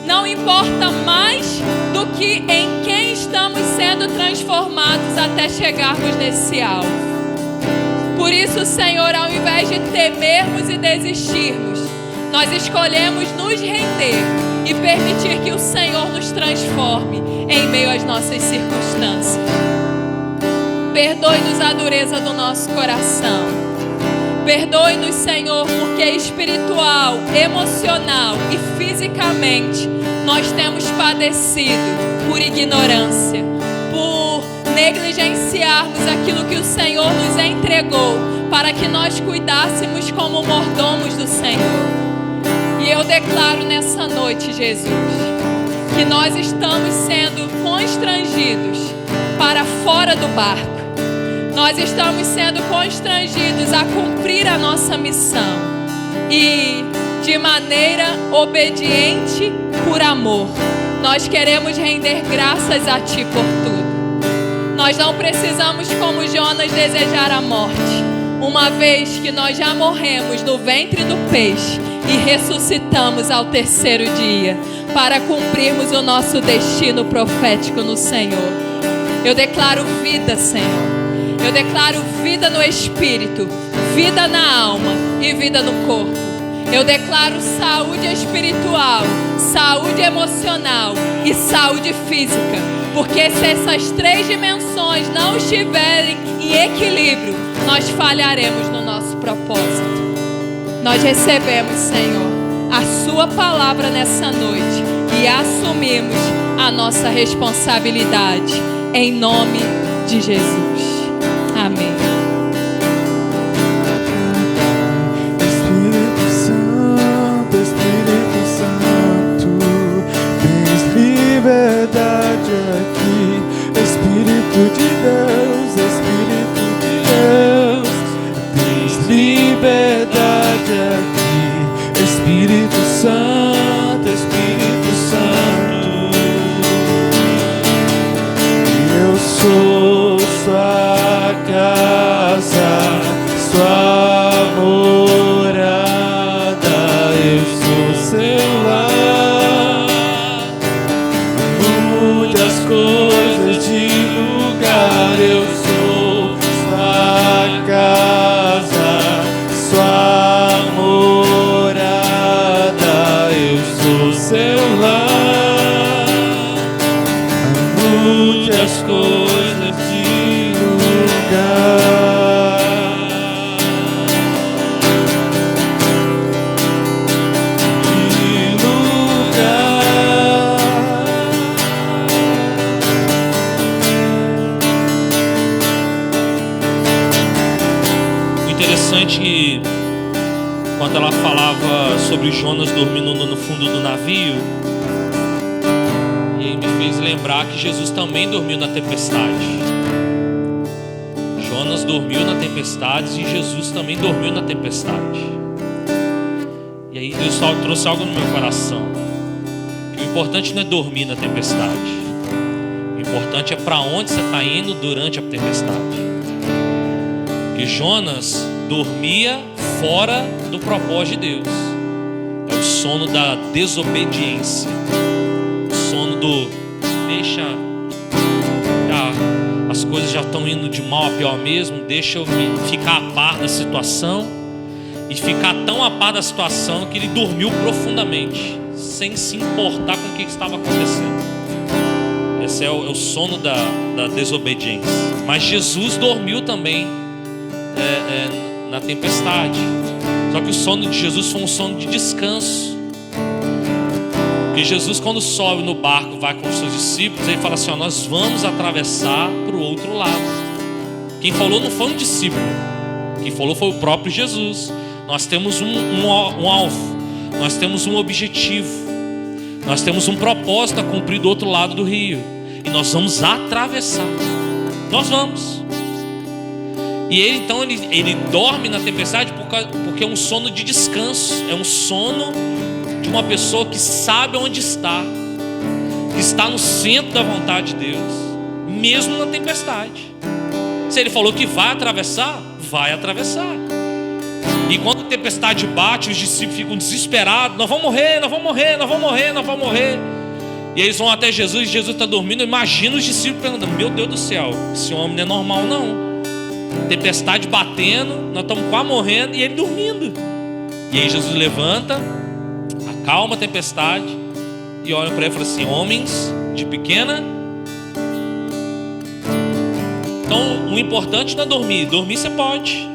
não importa mais do que em quem estamos sendo transformados até chegarmos nesse alvo. Por isso, Senhor, ao invés de temermos e desistirmos, nós escolhemos nos render e permitir que o Senhor nos transforme em meio às nossas circunstâncias. Perdoe-nos a dureza do nosso coração. Perdoe-nos, Senhor, porque espiritual, emocional e fisicamente nós temos padecido por ignorância, por negligenciarmos aquilo que o Senhor nos entregou para que nós cuidássemos como mordomos do Senhor. E eu declaro nessa noite, Jesus, que nós estamos sendo constrangidos para fora do barco. Nós estamos sendo constrangidos a cumprir a nossa missão e de maneira obediente por amor. Nós queremos render graças a Ti por tudo. Nós não precisamos, como Jonas, desejar a morte, uma vez que nós já morremos no ventre do peixe e ressuscitamos ao 3º dia para cumprirmos o nosso destino profético no Senhor. Eu declaro vida, Senhor. Eu declaro vida no espírito, vida na alma e vida no corpo. Eu declaro saúde espiritual, saúde emocional e saúde física. Porque se essas 3 dimensões não estiverem em equilíbrio, nós falharemos no nosso propósito. Nós recebemos, Senhor, a Sua palavra nessa noite e assumimos a nossa responsabilidade. Em nome de Jesus. Amém. Espírito Santo, tens liberdade aqui. Espírito de Deus, tens liberdade aqui. Espírito Santo, Espírito Santo, eu sou sua casa, sua morada, eu sou seu lar. Mude as coisas de lugar, eu sou sua casa, sua morada, eu sou seu lar. Mude as coisas de lugar. Interessante que quando ela falava sobre Jonas dormindo no fundo do navio, e aí me fez lembrar que Jesus também dormiu na tempestade. Jonas dormiu na tempestade e Jesus também dormiu na tempestade. E aí Deus trouxe algo no meu coração, que o importante não é dormir na tempestade, o importante é para onde você está indo durante a tempestade. Que Jonas dormia fora do propósito de Deus. É o sono da desobediência, o sono do deixa, as coisas já estão indo de mal a pior mesmo, deixa eu ficar a par da situação. E ficar tão a par da situação que ele dormiu profundamente, sem se importar com o que estava acontecendo. Esse é o sono da desobediência. Mas Jesus dormiu também na tempestade. Só que o sono de Jesus foi um sono de descanso. Porque Jesus, quando sobe no barco, vai com os seus discípulos, ele fala assim: ó, nós vamos atravessar para o outro lado. Quem falou não foi um discípulo, quem falou foi o próprio Jesus. Nós temos um alvo, nós temos um objetivo, nós temos um propósito a cumprir do outro lado do rio, e nós vamos atravessar. Nós vamos. E ele então ele dorme na tempestade porque é um sono de descanso, é um sono de uma pessoa que sabe onde está, que está no centro da vontade de Deus, mesmo na tempestade. Se ele falou que vai atravessar, vai atravessar. E quando a tempestade bate, os discípulos ficam desesperados: nós vamos morrer, nós vamos morrer, nós vamos morrer, nós vamos morrer. E eles vão até Jesus, e Jesus está dormindo. Imagina os discípulos perguntando: meu Deus do céu, esse homem não é normal não. Tempestade batendo, nós estamos quase morrendo e ele dormindo. E aí Jesus levanta, acalma a tempestade e olha para ele e fala assim: homens de pequena. Então o importante não é dormir. Dormir você pode,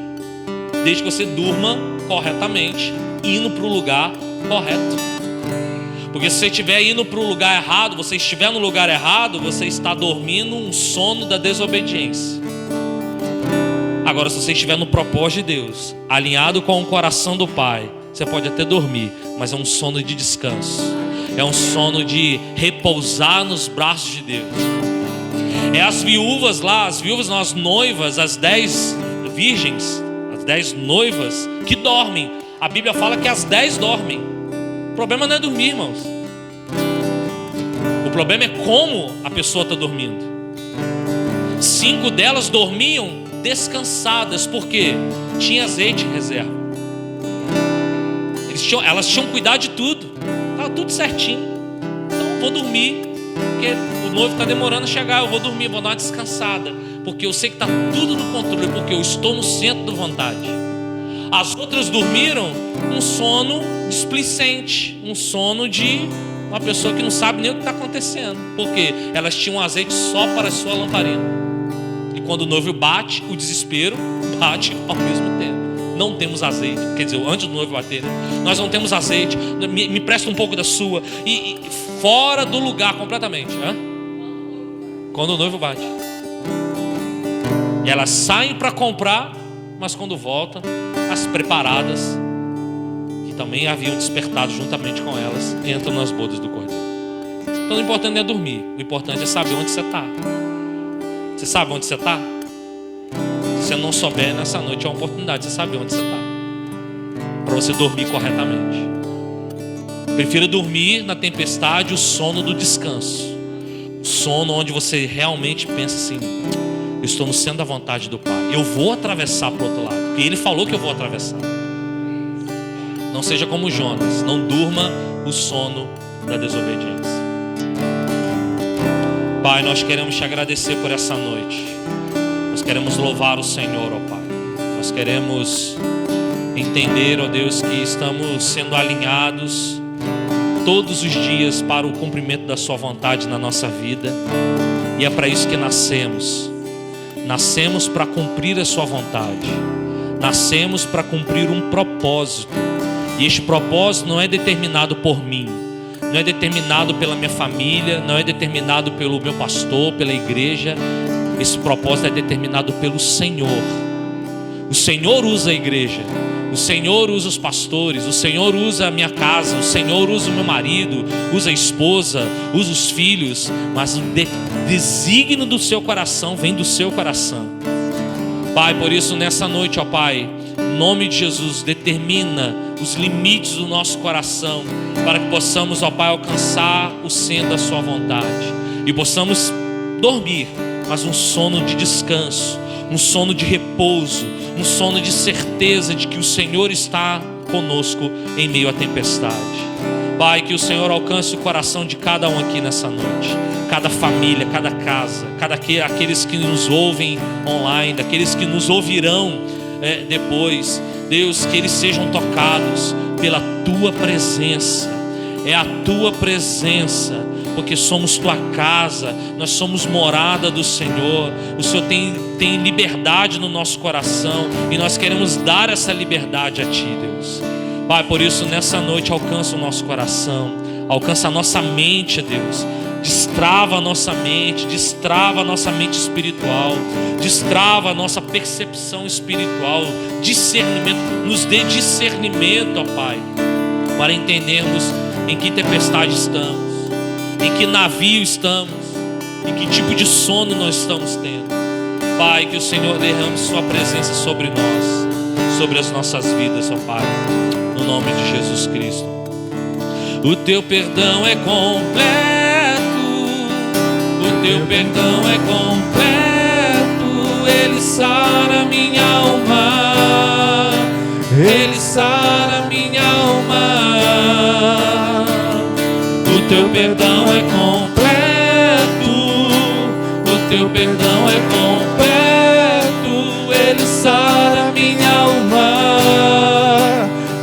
desde que você durma corretamente, indo para o lugar correto. Porque se você estiver indo para o lugar errado, você estiver no lugar errado, você está dormindo um sono da desobediência. Agora, se você estiver no propósito de Deus, alinhado com o coração do Pai, você pode até dormir, mas é um sono de descanso, é um sono de repousar nos braços de Deus. É as viúvas lá, as noivas, as 10 virgens, as 10 noivas que dormem. A Bíblia fala que as 10 dormem. O problema não é dormir, irmãos. O problema é como a pessoa está dormindo. 5 delas dormiam descansadas, porque tinha azeite em reserva. Elas tinham cuidado de tudo, estava tudo certinho. Então vou dormir, porque o noivo está demorando a chegar. Eu vou dormir, vou dar uma descansada, porque eu sei que está tudo no controle, porque eu estou no centro da vontade. As outras dormiram um sono displicente, um sono de uma pessoa que não sabe nem o que está acontecendo, porque elas tinham azeite só para a sua lamparina. E quando o noivo bate, o desespero bate ao mesmo tempo. Não temos azeite, quer dizer, antes do noivo bater, né? Nós não temos azeite, me presta um pouco da sua, e fora do lugar completamente, né? Quando o noivo bate. E elas saem para comprar, mas quando voltam, as preparadas, que também haviam despertado juntamente com elas, entram nas bodas do Cordeiro. Então o importante não é dormir, o importante é saber onde você está. Você sabe onde você está? Se você não souber, nessa noite é uma oportunidade de você saber onde você está, para você dormir corretamente. Prefira dormir na tempestade o sono do descanso, o sono onde você realmente pensa assim: eu estou no centro da vontade do Pai, eu vou atravessar para o outro lado, porque Ele falou que eu vou atravessar. Não seja como Jonas, não durma o sono da desobediência. Pai, nós queremos te agradecer por essa noite. Nós queremos louvar o Senhor, ó Pai. Nós queremos entender, ó Deus, que estamos sendo alinhados todos os dias para o cumprimento da sua vontade na nossa vida. E é para isso que nascemos. Nascemos para cumprir a sua vontade. Nascemos para cumprir um propósito. E este propósito não é determinado por mim, não é determinado pela minha família, não é determinado pelo meu pastor, pela igreja. Esse propósito é determinado pelo Senhor. O Senhor usa a igreja, o Senhor usa os pastores, o Senhor usa a minha casa, o Senhor usa o meu marido, usa a esposa, usa os filhos, mas o desígnio do seu coração vem do seu coração. Pai, por isso nessa noite, ó Pai, em nome de Jesus, determina os limites do nosso coração, para que possamos, ó Pai, alcançar o centro da sua vontade e possamos dormir, mas um sono de descanso, um sono de repouso, um sono de certeza de que o Senhor está conosco em meio à tempestade. Pai, que o Senhor alcance o coração de cada um aqui nessa noite, cada família, cada casa, aqueles que nos ouvem online, daqueles que nos ouvirão depois. Deus, que eles sejam tocados pela Tua presença. É a Tua presença, porque somos Tua casa, nós somos morada do Senhor. O Senhor tem liberdade no nosso coração e nós queremos dar essa liberdade a Ti, Deus. Pai, por isso nessa noite alcança o nosso coração, alcança a nossa mente, Deus. Destrava a nossa mente espiritual, destrava a nossa percepção espiritual, discernimento, nos dê discernimento, ó Pai, para entendermos em que tempestade estamos, em que navio estamos, em que tipo de sono nós estamos tendo. Pai, que o Senhor derrame Sua presença sobre nós, sobre as nossas vidas, ó Pai, no nome de Jesus Cristo. O Teu perdão é completo. O Teu perdão é completo, Ele sara minha alma, Ele sara minha alma. O Teu perdão é completo, o Teu perdão é completo, Ele sara minha alma,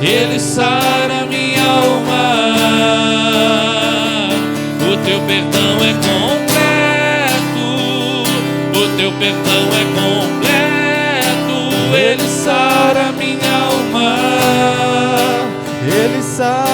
Ele sara minha alma. O Teu perdão é completo, o Teu perdão é completo, Ele sara minha alma, Ele sara.